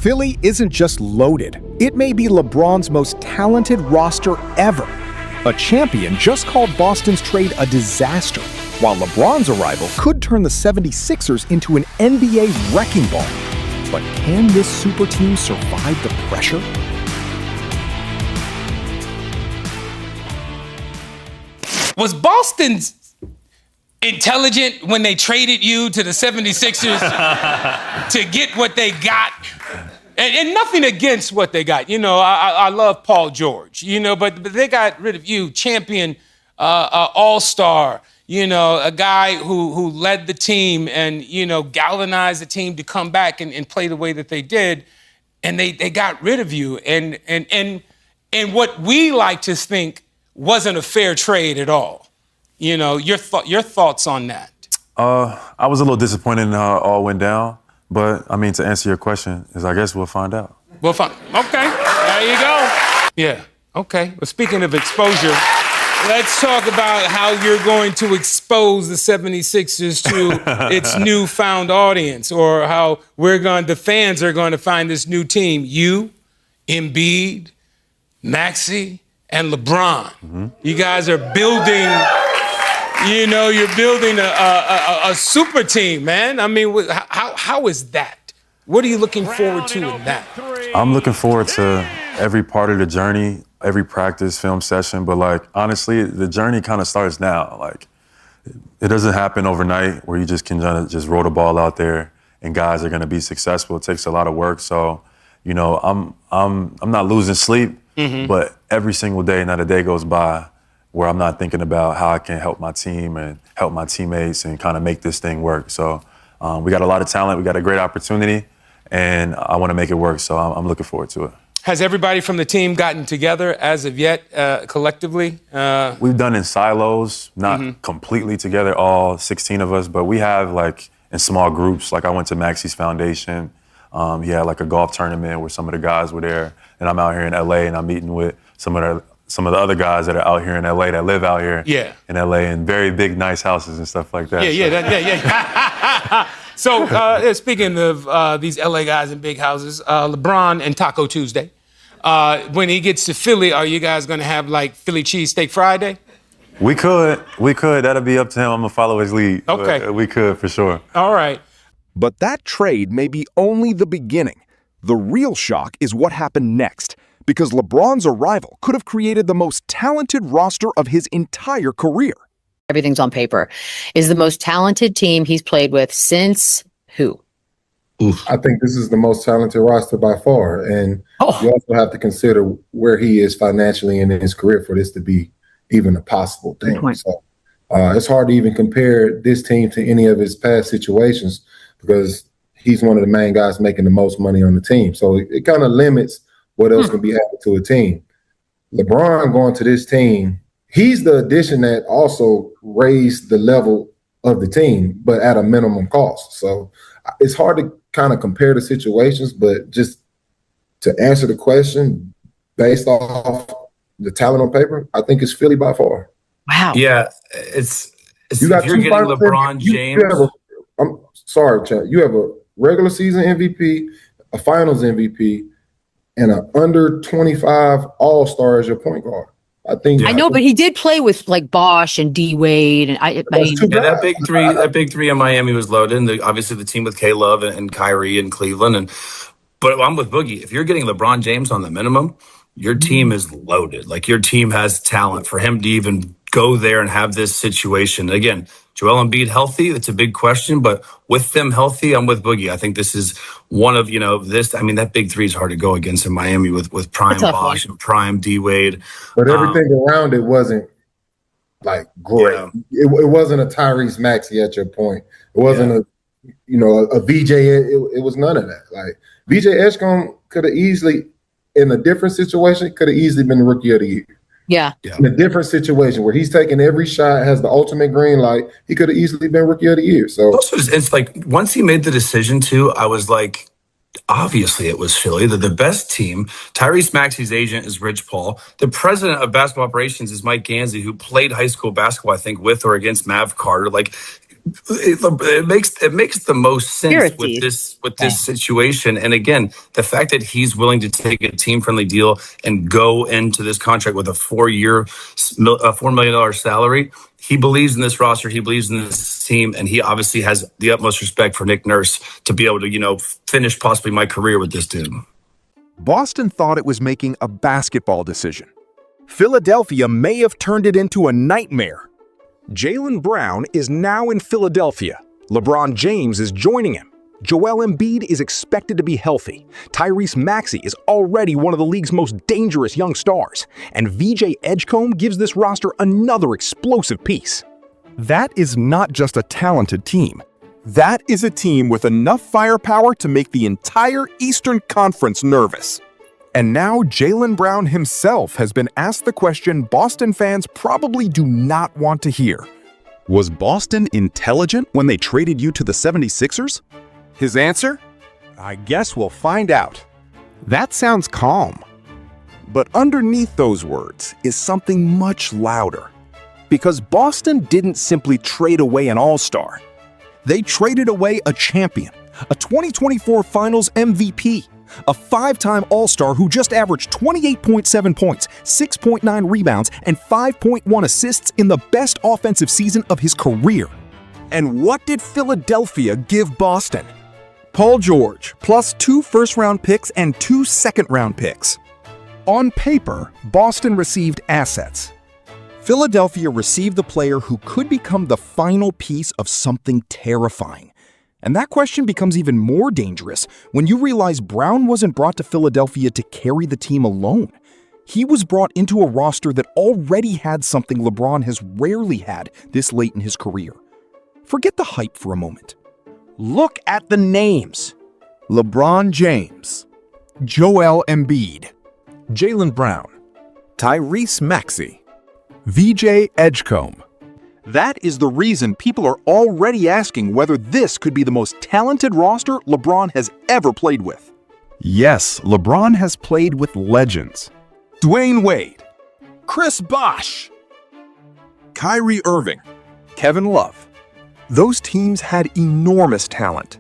Philly isn't just loaded. It may be LeBron's most talented roster ever. A champion just called Boston's trade a disaster, while LeBron's arrival could turn the 76ers into an NBA wrecking ball. But can this super team survive the pressure? Was Boston intelligent when they traded you to the 76ers to get what they got? And nothing against what they got. You know, I love Paul George, you know, but they got rid of you, champion, all-star, you know, a guy who led the team and, you know, galvanized the team to come back and play the way that they did. And they got rid of you. And what we like to think wasn't a fair trade at all. You know, your thoughts on that? I was a little disappointed in how it all went down. But, I mean, to answer your question, I guess we'll find out. We'll find. Okay, there you go. Yeah, okay. Well, speaking of exposure, let's talk about how you're going to expose the 76ers to its newfound audience, or how the fans are going to find this new team. You, Embiid, Maxey, and LeBron. Mm-hmm. You guys are building... You know, you're building a super team, man. I mean, how is that? What are you looking forward to in that? I'm looking forward to every part of the journey, every practice, film session. But, like, honestly, the journey kind of starts now. Like, it doesn't happen overnight where you just can just roll the ball out there and guys are going to be successful. It takes a lot of work. So, you know, I'm not losing sleep, but every single day, not a day goes by where I'm not thinking about how I can help my team and help my teammates and kind of make this thing work. So we got a lot of talent, we got a great opportunity, and I want to make it work, so I'm looking forward to it. Has everybody from the team gotten together as of yet, collectively? We've done in silos, not completely together, all 16 of us, but we have, like, in small groups. Like, I went to Maxey's foundation. He had, like, a golf tournament where some of the guys were there, and I'm out here in LA and I'm meeting with some of the other guys that are out here in LA that live out here in LA in very big, nice houses and stuff like that. Yeah. So speaking of these LA guys in big houses, LeBron and Taco Tuesday. When he gets to Philly, are you guys going to have, like, Philly cheesesteak Friday? We could. That'll be up to him. I'm going to follow his lead. Okay. We could, for sure. All right. But that trade may be only the beginning. The real shock is what happened next, because LeBron's arrival could have created the most talented roster of his entire career. Everything's on paper. Is the most talented team he's played with since who? I think this is the most talented roster by far. And you also have to consider where he is financially in his career for this to be even a possible thing. So it's hard to even compare this team to any of his past situations because he's one of the main guys making the most money on the team. So it kind of limits what else can be added to a team. LeBron going to this team, he's the addition that also raised the level of the team, but at a minimum cost. So it's hard to kind of compare the situations, but just to answer the question based off the talent on paper, I think it's Philly by far. Wow. Yeah, it's you got if you're getting LeBron James. I'm sorry, Chad. You have a regular season MVP, a finals MVP, and an under 25 all-star as your point guard. I know, but he did play with, like, Bosh and D Wade, and I mean, that big three in Miami was loaded, and obviously the team with K Love and Kyrie in Cleveland. But I'm with Boogie. If you're getting LeBron James on the minimum, your team is loaded. Like, your team has talent for him to even go there and have this situation. Again, Joel Embiid healthy, that's a big question, but with them healthy, I'm with Boogie. I think this is one of, that big three is hard to go against in Miami with prime Bosh and prime D Wade. But everything around it wasn't, like, great. Yeah. It wasn't a Tyrese Maxey at your point. It wasn't a VJ. It was none of that. Like, VJ Edgecombe could have easily, in a different situation, could have easily been the rookie of the year. Yeah. In a different situation where he's taking every shot, has the ultimate green light, he could have easily been rookie of the year. So also, it's like once he made the decision to, I was like, obviously it was Philly. They're the best team. Tyrese Maxey's agent is Rich Paul. The president of basketball operations is Mike Gansey, who played high school basketball, I think, with or against Mav Carter. Like, It makes the most sense Conspiracies. with this situation. And again, the fact that he's willing to take a team friendly deal and go into this contract with a 4-year, $4 million salary. He believes in this roster. He believes in this team, and he obviously has the utmost respect for Nick Nurse to be able to, finish possibly my career with this dude. Boston thought it was making a basketball decision. Philadelphia may have turned it into a nightmare. Jaylen Brown is now in Philadelphia. LeBron James is joining him. Joel Embiid is expected to be healthy. Tyrese Maxey is already one of the league's most dangerous young stars. And VJ Edgecombe gives this roster another explosive piece. That is not just a talented team. That is a team with enough firepower to make the entire Eastern Conference nervous. And now Jaylen Brown himself has been asked the question Boston fans probably do not want to hear. Was Boston intelligent when they traded you to the 76ers? His answer? I guess we'll find out. That sounds calm. But underneath those words is something much louder. Because Boston didn't simply trade away an all-star. They traded away a champion, a 2024 Finals MVP, a 5-time All-Star who just averaged 28.7 points, 6.9 rebounds, and 5.1 assists in the best offensive season of his career. And what did Philadelphia give Boston? Paul George, plus 2 first-round picks and 2 second-round picks. On paper, Boston received assets. Philadelphia received the player who could become the final piece of something terrifying. And that question becomes even more dangerous when you realize Brown wasn't brought to Philadelphia to carry the team alone. He was brought into a roster that already had something LeBron has rarely had this late in his career. Forget the hype for a moment. Look at the names. LeBron James, Joel Embiid, Jaylen Brown, Tyrese Maxey, VJ Edgecombe. That is the reason people are already asking whether this could be the most talented roster LeBron has ever played with. Yes, LeBron has played with legends. Dwayne Wade, Chris Bosh, Kyrie Irving, Kevin Love. Those teams had enormous talent.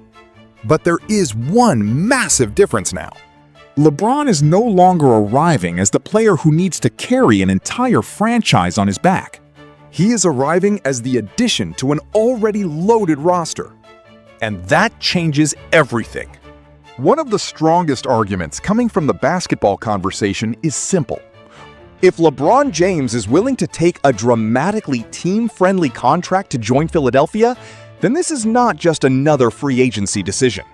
But there is one massive difference now. LeBron is no longer arriving as the player who needs to carry an entire franchise on his back. He is arriving as the addition to an already loaded roster. And that changes everything. One of the strongest arguments coming from the basketball conversation is simple. If LeBron James is willing to take a dramatically team-friendly contract to join Philadelphia, then this is not just another free agency decision.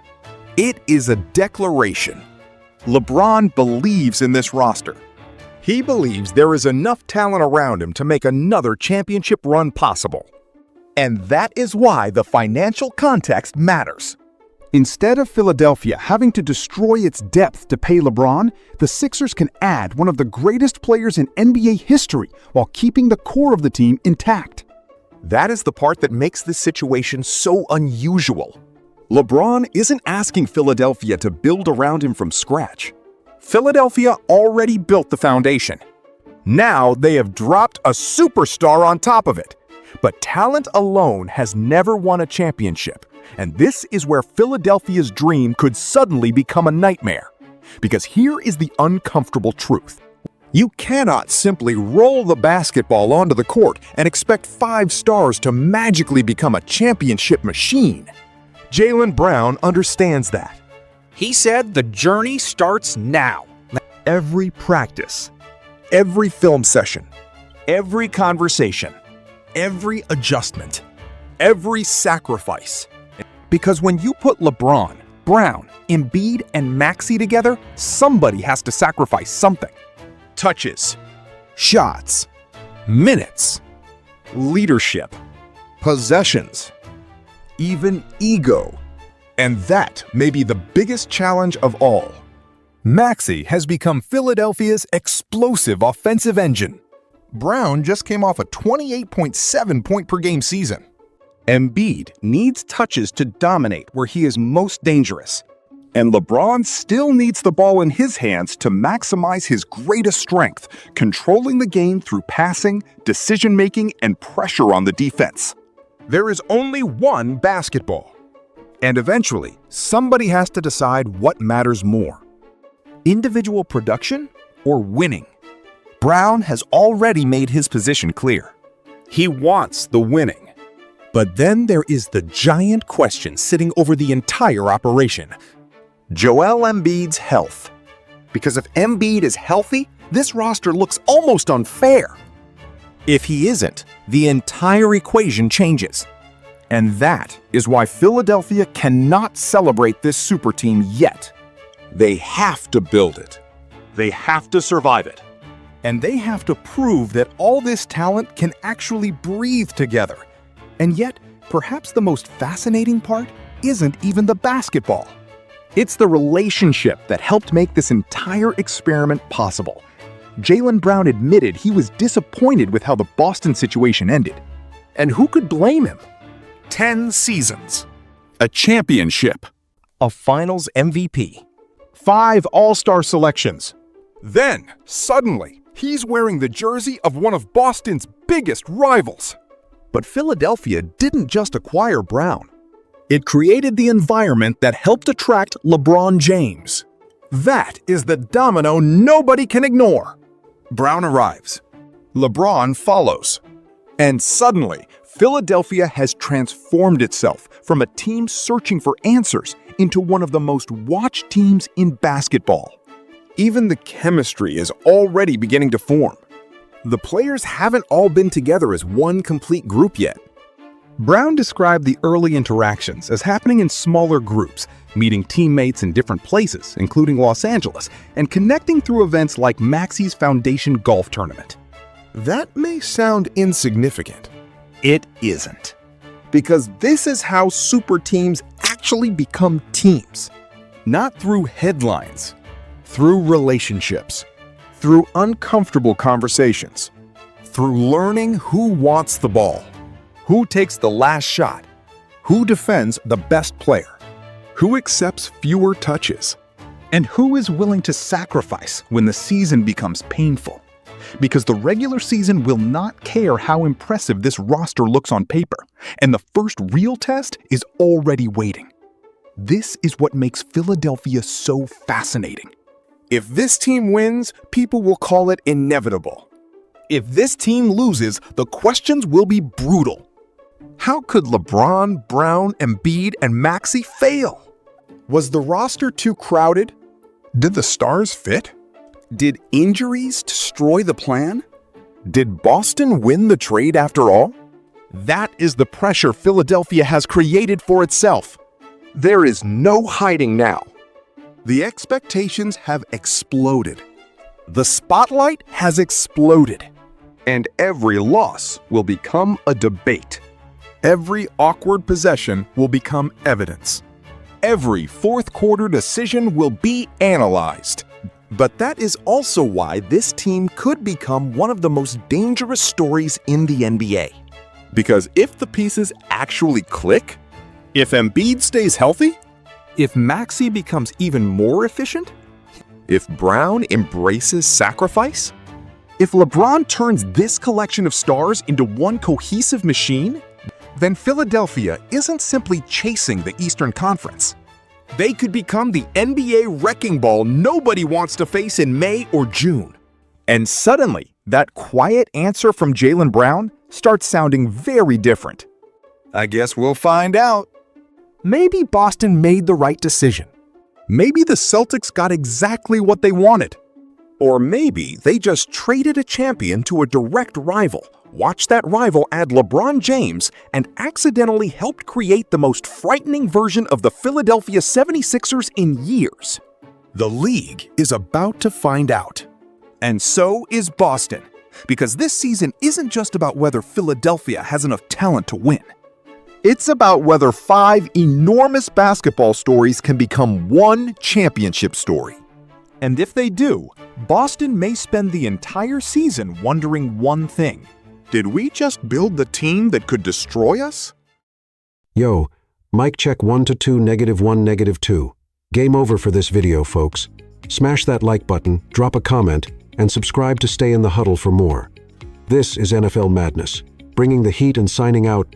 It is a declaration. LeBron believes in this roster. He believes there is enough talent around him to make another championship run possible. And that is why the financial context matters. Instead of Philadelphia having to destroy its depth to pay LeBron, the Sixers can add one of the greatest players in NBA history while keeping the core of the team intact. That is the part that makes this situation so unusual. LeBron isn't asking Philadelphia to build around him from scratch. Philadelphia already built the foundation. Now they have dropped a superstar on top of it. But talent alone has never won a championship. And this is where Philadelphia's dream could suddenly become a nightmare. Because here is the uncomfortable truth. You cannot simply roll the basketball onto the court and expect 5 stars to magically become a championship machine. Jaylen Brown understands that. He said the journey starts now. Every practice, every film session, every conversation, every adjustment, every sacrifice. Because when you put LeBron, Brown, Embiid, and Maxey together, somebody has to sacrifice something. Touches, shots, minutes, leadership, possessions, even ego. And that may be the biggest challenge of all. Maxey has become Philadelphia's explosive offensive engine. Brown just came off a 28.7 point per game season. Embiid needs touches to dominate where he is most dangerous. And LeBron still needs the ball in his hands to maximize his greatest strength, controlling the game through passing, decision-making, and pressure on the defense. There is only one basketball. And eventually, somebody has to decide what matters more: individual production or winning. Brown has already made his position clear. He wants the winning. But then there is the giant question sitting over the entire operation: Joel Embiid's health. Because if Embiid is healthy, this roster looks almost unfair. If he isn't, the entire equation changes. And that is why Philadelphia cannot celebrate this super team yet. They have to build it. They have to survive it. And they have to prove that all this talent can actually breathe together. And yet, perhaps the most fascinating part isn't even the basketball. It's the relationship that helped make this entire experiment possible. Jaylen Brown admitted he was disappointed with how the Boston situation ended. And who could blame him? 10 seasons, a championship, a finals MVP, 5 All-Star selections. Then, suddenly, he's wearing the jersey of one of Boston's biggest rivals. But Philadelphia didn't just acquire Brown. It created the environment that helped attract LeBron James. That is the domino nobody can ignore. Brown arrives. LeBron follows. And suddenly, Philadelphia has transformed itself from a team searching for answers into one of the most watched teams in basketball. Even the chemistry is already beginning to form. The players haven't all been together as one complete group yet. Brown described the early interactions as happening in smaller groups, meeting teammates in different places, including Los Angeles, and connecting through events like Maxey's Foundation Golf Tournament. That may sound insignificant. It isn't. Because this is how super teams actually become teams. Not through headlines, through relationships, through uncomfortable conversations, through learning who wants the ball, who takes the last shot, who defends the best player, who accepts fewer touches, and who is willing to sacrifice when the season becomes painful. Because the regular season will not care how impressive this roster looks on paper, and the first real test is already waiting. This is what makes Philadelphia so fascinating. If this team wins, people will call it inevitable. If this team loses, the questions will be brutal. How could LeBron, Brown, Embiid, and Maxey fail? Was the roster too crowded? Did the stars fit? Did injuries destroy the plan? Did Boston win the trade after all? That is the pressure Philadelphia has created for itself. There is no hiding now. The expectations have exploded. The spotlight has exploded. And every loss will become a debate. Every awkward possession will become evidence. Every fourth quarter decision will be analyzed. But that is also why this team could become one of the most dangerous stories in the NBA. Because if the pieces actually click, if Embiid stays healthy, if Maxey becomes even more efficient, if Brown embraces sacrifice, if LeBron turns this collection of stars into one cohesive machine, then Philadelphia isn't simply chasing the Eastern Conference. They could become the NBA wrecking ball nobody wants to face in May or June. And suddenly, that quiet answer from Jaylen Brown starts sounding very different. I guess we'll find out. Maybe Boston made the right decision. Maybe the Celtics got exactly what they wanted. Or maybe they just traded a champion to a direct rival, watched that rival add LeBron James, and accidentally helped create the most frightening version of the Philadelphia 76ers in years. The league is about to find out. And so is Boston, because this season isn't just about whether Philadelphia has enough talent to win. It's about whether 5 enormous basketball stories can become one championship story. And if they do, Boston may spend the entire season wondering one thing. Did we just build the team that could destroy us? Yo, mic check 1 to 2, -1, -2. Game over for this video, folks. Smash that like button, drop a comment, and subscribe to stay in the huddle for more. This is NFL Madness, bringing the heat and signing out.